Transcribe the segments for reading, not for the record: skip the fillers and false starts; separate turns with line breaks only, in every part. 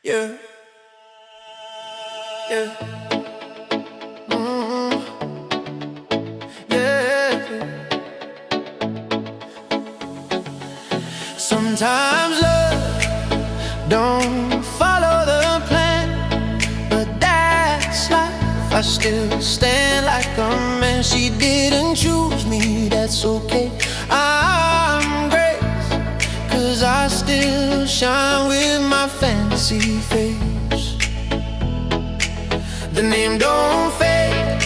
Yeah, yeah, yeah. Sometimes love don't follow the plan, but that's life. I still stand like a man. She didn't choose me, that's okay. I'm great, 'cause I still shine with my fancy face. The name don't fade,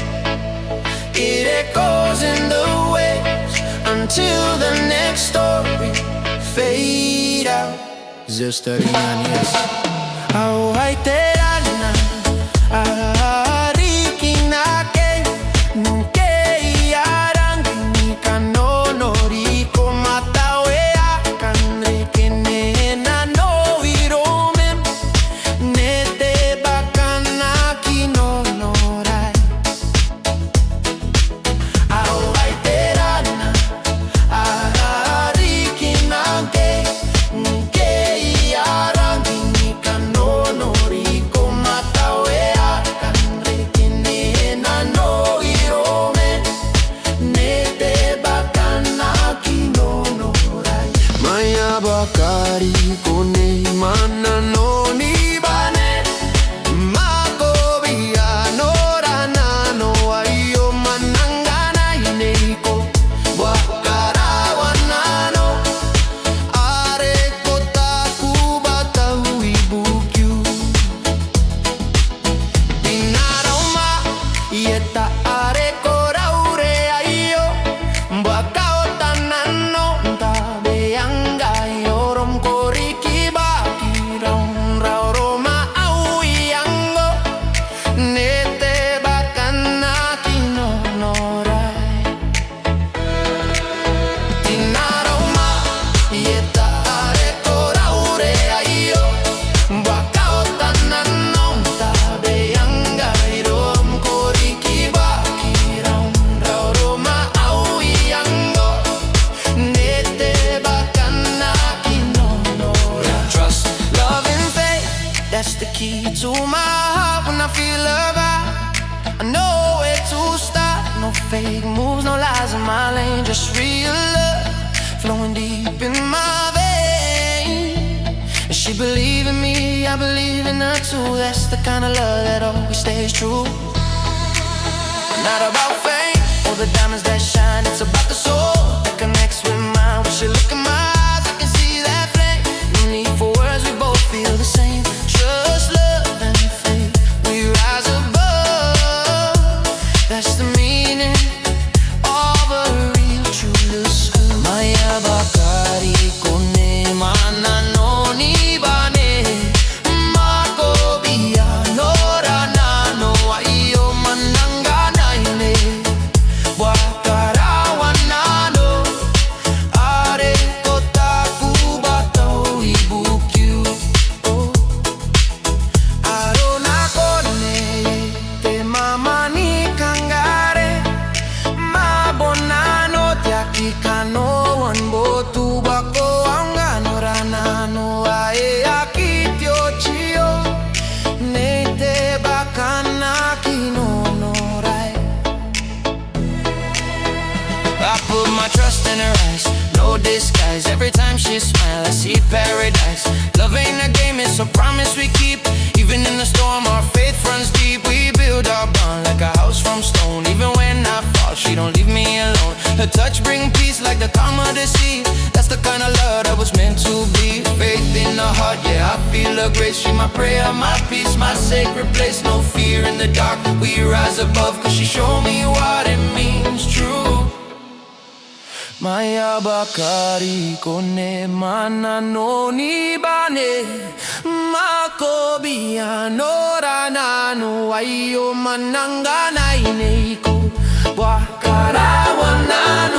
it echoes in the waves until the next story fade out. Zeus, Tererei Betero, Bakari kone mana no ni bane makobiya no rana no ayo manangana ineiko wakara wanano are kota kubata ibukyu dinaroma yeta are koraure ayo bakao tanano that's the key to my heart. When I feel love, I know where to start. No fake moves, no lies in my lane, just real love flowing deep in my veins. And she believe in me, I believe in her too. That's the kind of love that always stays true. Not about fame or the diamonds that shine, it's about the soul that connects with mine. When she look in my eyes, I can see that flame. No need for words, we both feel the same. Trust, love, and faith, we rise above. That's the meaning of a real true love. Maya bakari kone mana no ni bane makobiya no rana no ayo manangana ine wakara wanano are kota kubata ibukyu. I put my trust in her eyes, no disguise. Every time she smiles, I see paradise. Love ain't a game, it's a promise we keep. Even in the storm, our faith runs deep. We build our bond like a house from stone. Even when I fall, she don't leave me alone. Her touch bring peace like the calm of the sea. That's the kind of love that was meant to be. Faith in the heart, yeah, I feel her grace. She my prayer, my peace, my sacred place. No fear in the dark, we rise above, 'cause she showed me what it means true. Maya bakari kone mana no ni bane makobiya no rana no ayo manangana ineiko wakara wanano